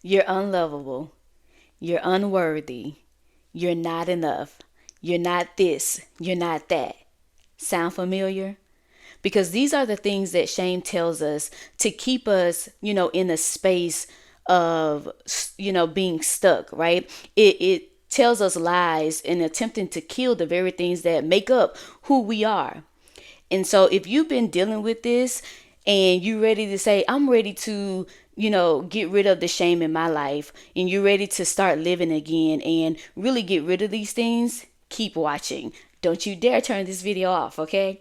You're unlovable. You're unworthy. You're not enough. You're not this. You're not that. Sound familiar? Because these are the things that shame tells us to keep us, in a space of, being stuck, right? It tells us lies and attempting to kill the very things that make up who we are. And so if you've been dealing with this and you're ready to say, I'm ready to, get rid of the shame in my life, and you're ready to start living again and really get rid of these things, keep watching. Don't you dare turn this video off, okay?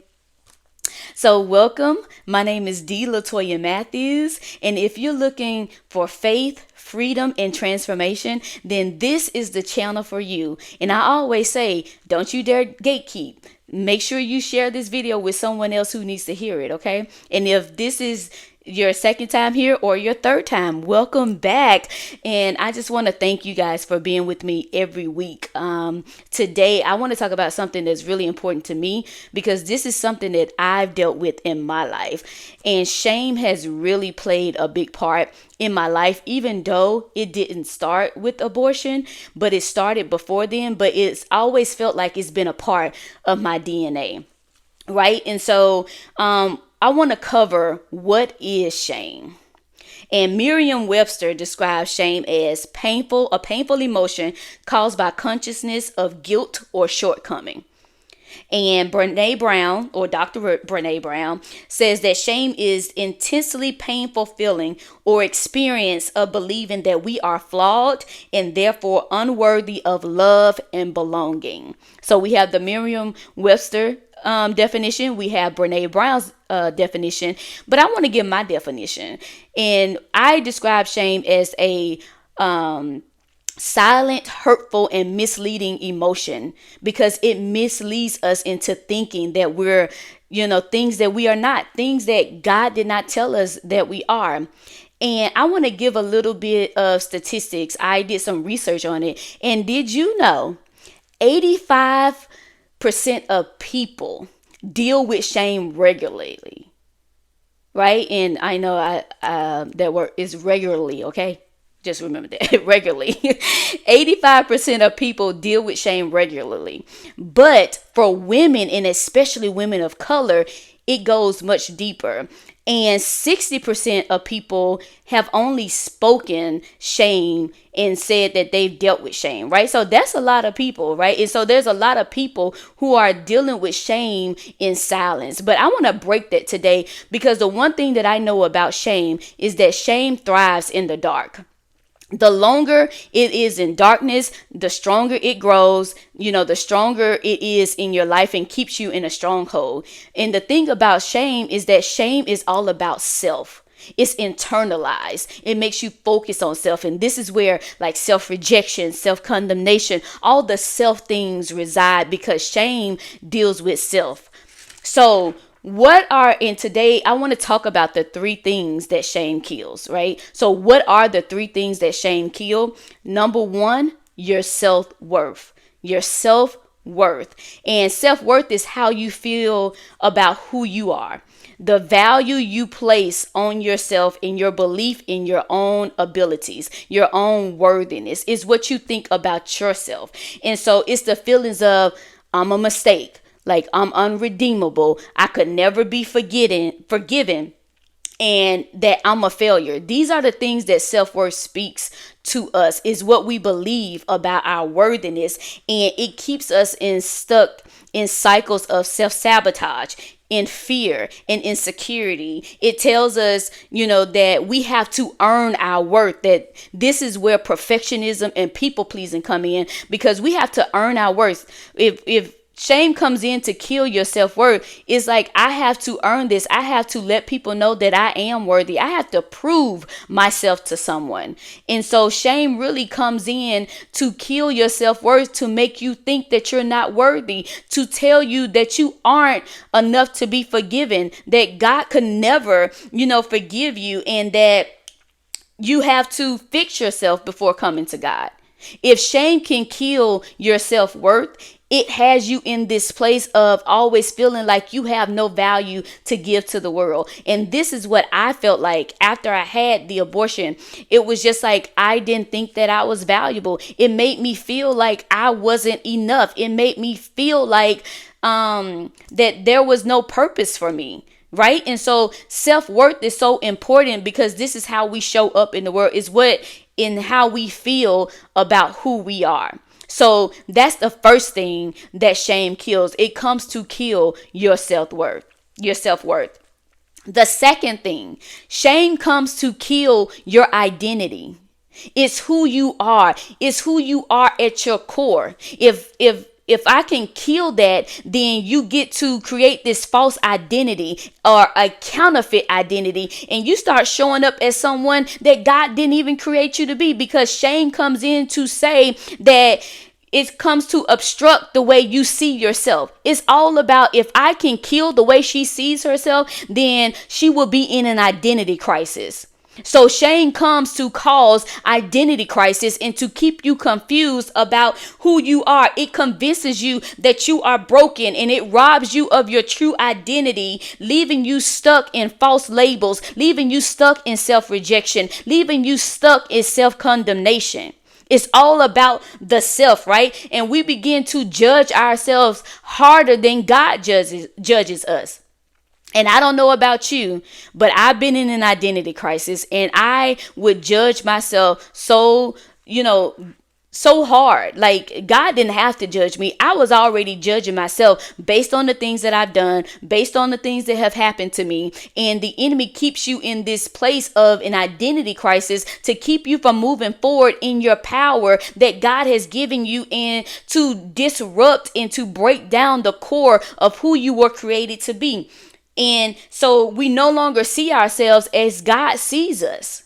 So welcome. My name is D. Latoya Matthews. And if you're looking for faith, freedom, and transformation, then this is the channel for you. And I always say, don't you dare gatekeep. Make sure you share this video with someone else who needs to hear it, okay? And if this is your second time here or your third time, welcome back. And I just want to thank you guys for being with me every week. Today I want to talk about something that's really important to me, because this is something that I've dealt with in my life, and shame has really played a big part in my life, even though it didn't start with abortion, but it started before then. But it's always felt like it's been a part of my DNA, right? And so I want to cover what is shame. And Merriam-Webster describes shame as a painful emotion caused by consciousness of guilt or shortcoming. And Brene Brown, or Dr. Brene Brown, says that shame is intensely painful feeling or experience of believing that we are flawed and therefore unworthy of love and belonging. So we have the Merriam-Webster definition. We have Brene Brown's definition, but I want to give my definition. And I describe shame as a silent, hurtful, and misleading emotion, because it misleads us into thinking that we're, things that we are not, things that God did not tell us that we are. And I want to give a little bit of statistics. I did some research on it. And did you know 85% of people deal with shame regularly, right? And I know that word is regularly, okay? Just remember that, regularly. 85% of people deal with shame regularly. But for women, and especially women of color, it goes much deeper. And 60% of people have only spoken shame and said that they've dealt with shame, right? So that's a lot of people, right? And so there's a lot of people who are dealing with shame in silence. But I want to break that today, because the one thing that I know about shame is that shame thrives in the dark. The longer it is in darkness, the stronger it grows, the stronger it is in your life and keeps you in a stronghold. And the thing about shame is that shame is all about self. It's internalized. It makes you focus on self. And this is where like self-rejection, self-condemnation, all the self things reside, because shame deals with self. So today I want to talk about the three things that shame kills, right? So what are the three things that shame kill? Number one, your self-worth. Your self-worth. And self-worth is how you feel about who you are. The value you place on yourself and your belief in your own abilities, your own worthiness, is what you think about yourself. And so it's the feelings of, I'm a mistake. Like, I'm unredeemable. I could never be forgiven, and that I'm a failure. These are the things that self-worth speaks to us, is what we believe about our worthiness. And it keeps us stuck in cycles of self-sabotage, in fear and insecurity. It tells us, that we have to earn our worth, that this is where perfectionism and people pleasing come in, because we have to earn our worth. If shame comes in to kill your self-worth, it's like, I have to earn this. I have to let people know that I am worthy. I have to prove myself to someone. And so shame really comes in to kill your self-worth, to make you think that you're not worthy, to tell you that you aren't enough to be forgiven, that God could never, forgive you, and that you have to fix yourself before coming to God. If shame can kill your self-worth, it has you in this place of always feeling like you have no value to give to the world. And this is what I felt like after I had the abortion. It was just like I didn't think that I was valuable. It made me feel like I wasn't enough. It made me feel like that there was no purpose for me. Right. And so self-worth is so important, because this is how we show up in the world, is what in how we feel about who we are. So that's the first thing that shame kills. It comes to kill your self-worth, your self-worth. The second thing, shame comes to kill your identity. It's who you are. It's who you are at your core. If I can kill that, then you get to create this false identity or a counterfeit identity, and you start showing up as someone that God didn't even create you to be, because shame comes in to say that it comes to obstruct the way you see yourself. It's all about, if I can kill the way she sees herself, then she will be in an identity crisis. So shame comes to cause identity crisis and to keep you confused about who you are. It convinces you that you are broken, and it robs you of your true identity, leaving you stuck in false labels, leaving you stuck in self-rejection, leaving you stuck in self-condemnation. It's all about the self, right? And we begin to judge ourselves harder than God judges us. And I don't know about you, but I've been in an identity crisis, and I would judge myself so hard. Like, God didn't have to judge me. I was already judging myself based on the things that I've done, based on the things that have happened to me. And the enemy keeps you in this place of an identity crisis to keep you from moving forward in your power that God has given you, and to disrupt and to break down the core of who you were created to be. And so we no longer see ourselves as God sees us.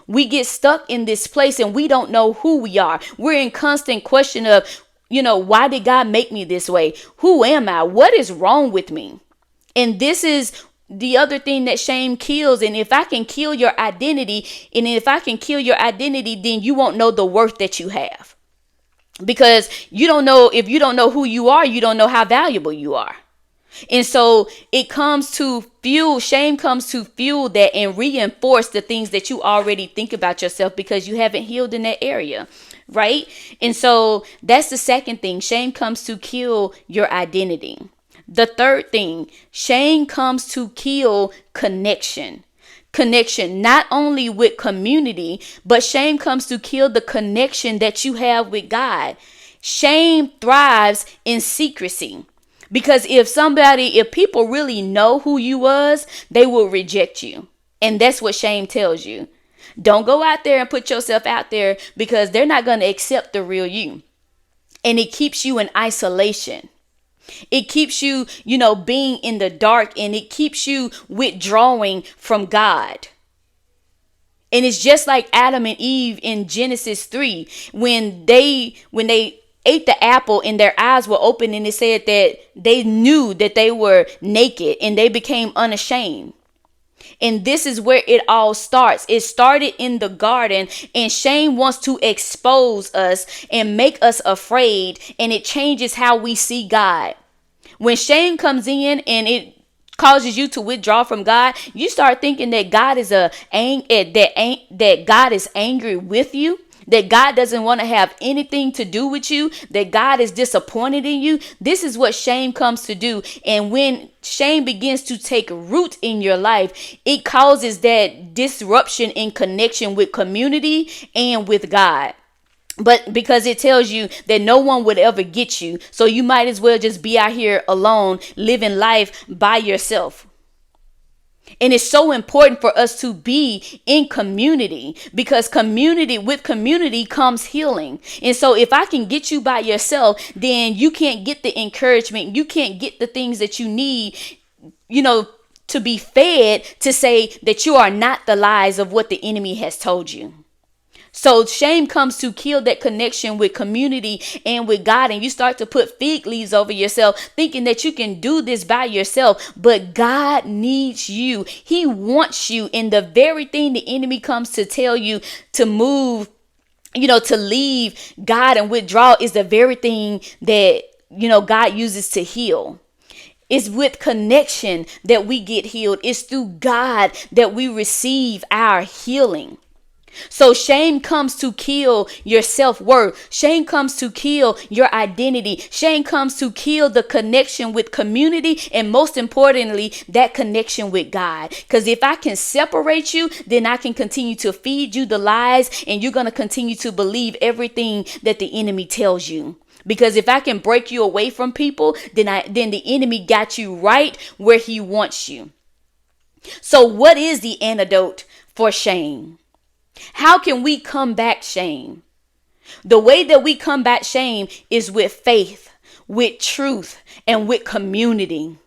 We get stuck in this place and we don't know who we are. We're in constant question of, why did God make me this way? Who am I? What is wrong with me? And this is the other thing that shame kills. And if I can kill your identity, then you won't know the worth that you have. Because if you don't know who you are, you don't know how valuable you are. And so shame comes to fuel that and reinforce the things that you already think about yourself, because you haven't healed in that area, right? And so that's the second thing. Shame comes to kill your identity. The third thing, shame comes to kill connection. Connection, not only with community, but shame comes to kill the connection that you have with God. Shame thrives in secrecy. Because if people really know who you was, they will reject you. And that's what shame tells you. Don't go out there and put yourself out there, because they're not going to accept the real you. And it keeps you in isolation. It keeps you, being in the dark, and it keeps you withdrawing from God. And it's just like Adam and Eve in Genesis 3, when they ate the apple and their eyes were open, and it said that they knew that they were naked and they became unashamed. And this is where it all starts. It started in the garden, and shame wants to expose us and make us afraid, and it changes how we see God. When shame comes in and it causes you to withdraw from God, you start thinking that God is that God is angry with you, that God doesn't want to have anything to do with you, that God is disappointed in you. This is what shame comes to do. And when shame begins to take root in your life, it causes that disruption in connection with community and with God. But because it tells you that no one would ever get you, so you might as well just be out here alone, living life by yourself. And it's so important for us to be in community, because with community comes healing. And so if I can get you by yourself, then you can't get the encouragement. You can't get the things that you need, to be fed, to say that you are not the lies of what the enemy has told you. So shame comes to kill that connection with community and with God. And you start to put fig leaves over yourself, thinking that you can do this by yourself. But God needs you. He wants you. And the very thing the enemy comes to tell you to move, to leave God and withdraw, is the very thing that God uses to heal. It's with connection that we get healed. It's through God that we receive our healing. So shame comes to kill your self-worth. Shame comes to kill your identity. Shame comes to kill the connection with community, and most importantly, that connection with God. Because if I can separate you, then I can continue to feed you the lies, and you're going to continue to believe everything that the enemy tells you. Because if I can break you away from people, then the enemy got you right where he wants you. So what is the antidote for shame? How can we combat shame? The way that we combat shame is with faith, with truth, and with community.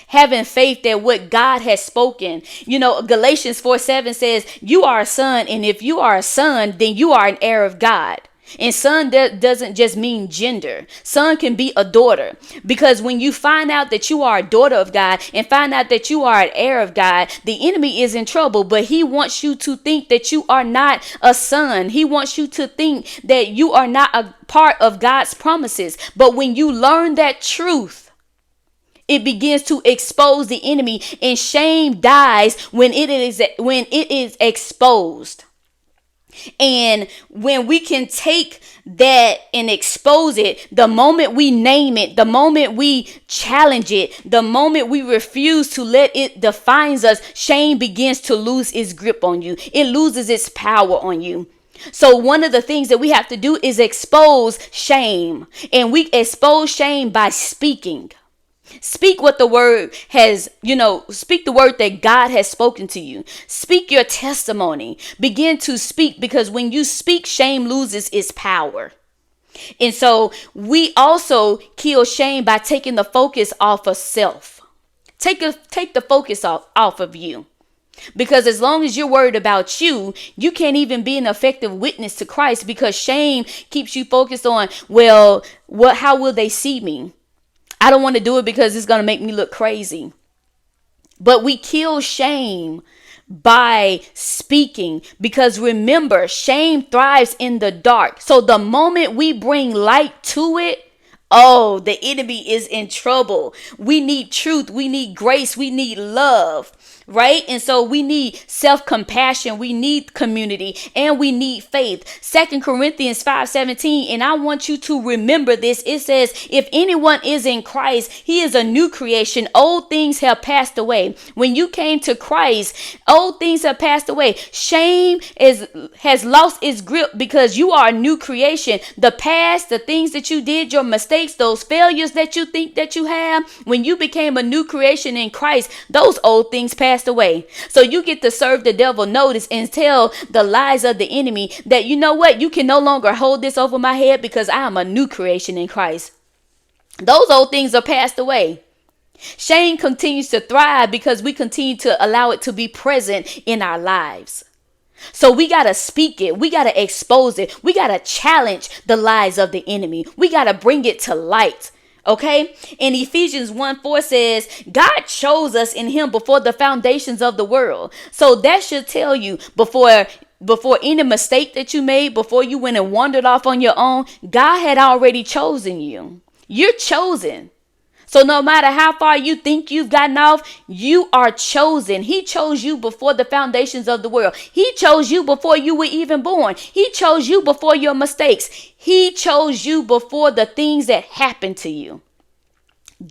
Having faith that what God has spoken. Galatians 4:7 says, you are a son, and if you are a son, then you are an heir of God. And son doesn't just mean gender. Son can be a daughter. Because when you find out that you are a daughter of God and find out that you are an heir of God, the enemy is in trouble. But he wants you to think that you are not a son. He wants you to think that you are not a part of God's promises. But when you learn that truth, it begins to expose the enemy, and shame dies when it is exposed. And when we can take that and expose it, the moment we name it, the moment we challenge it, the moment we refuse to let it define us, shame begins to lose its grip on you. It loses its power on you. So one of the things that we have to do is expose shame. And we expose shame by speaking. Speak what the word has, speak the word that God has spoken to you. Speak your testimony. Begin to speak, because when you speak, shame loses its power. And so we also kill shame by taking the focus off of self. Take the focus off of you. Because as long as you're worried about you, you can't even be an effective witness to Christ, because shame keeps you focused on, how will they see me? I don't want to do it because it's going to make me look crazy. But we kill shame by speaking, because remember, shame thrives in the dark. So the moment we bring light to it, the enemy is in trouble. We need truth. We need grace. We need love. Right? And so we need self-compassion. We need community, and we need faith. 2 Corinthians 5:17. And I want you to remember this. It says, if anyone is in Christ, he is a new creation. Old things have passed away. When you came to Christ, old things have passed away. Shame has lost its grip, because you are a new creation. The past, the things that you did, your mistakes, those failures that you think that you have, when you became a new creation in Christ, those old things passed away. So you get to serve the devil notice and tell the lies of the enemy that, you can no longer hold this over my head, because I am a new creation in Christ. Those old things are passed away. Shame continues to thrive because we continue to allow it to be present in our lives. So we got to speak it. We got to expose it. We got to challenge the lies of the enemy. We got to bring it to light. Okay. And Ephesians 1:4 says, God chose us in him before the foundations of the world. So that should tell you, before any mistake that you made, before you went and wandered off on your own, God had already chosen you. You're chosen. So no matter how far you think you've gotten off, you are chosen. He chose you before the foundations of the world. He chose you before you were even born. He chose you before your mistakes. He chose you before the things that happened to you.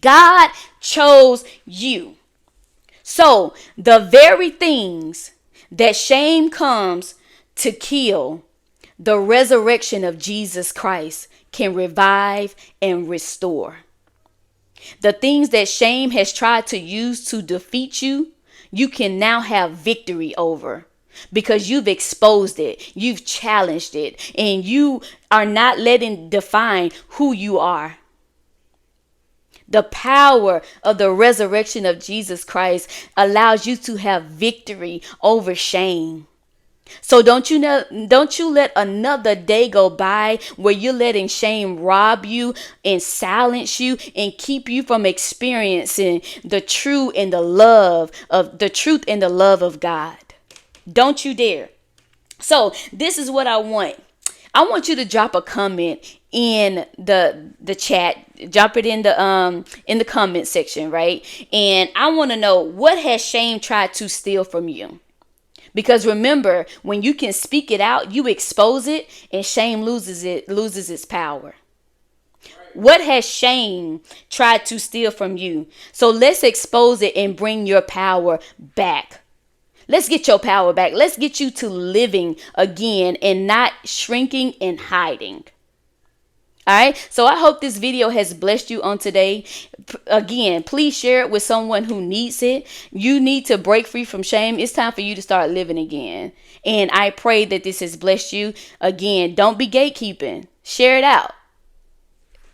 God chose you. So the very things that shame comes to kill, the resurrection of Jesus Christ can revive and restore. The things that shame has tried to use to defeat you, you can now have victory over, because you've exposed it, you've challenged it, and you are not letting define who you are. The power of the resurrection of Jesus Christ allows you to have victory over shame. So don't you let another day go by where you're letting shame rob you and silence you and keep you from experiencing the truth and the love of God. Don't you dare. So this is what I want. I want you to drop a comment in the chat. Drop it in the comment section, right? And I want to know, what has shame tried to steal from you? Because remember, when you can speak it out, you expose it, and shame loses its power. What has shame tried to steal from you? So let's expose it and bring your power back. Let's get your power back. Let's get you to living again and not shrinking and hiding. All right. So I hope this video has blessed you on today. Again, please share it with someone who needs it. You need to break free from shame. It's time for you to start living again. And I pray that this has blessed you. Again, don't be gatekeeping. Share it out.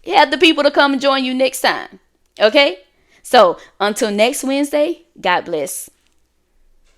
Have the people to come and join you next time. Okay? So until next Wednesday, God bless.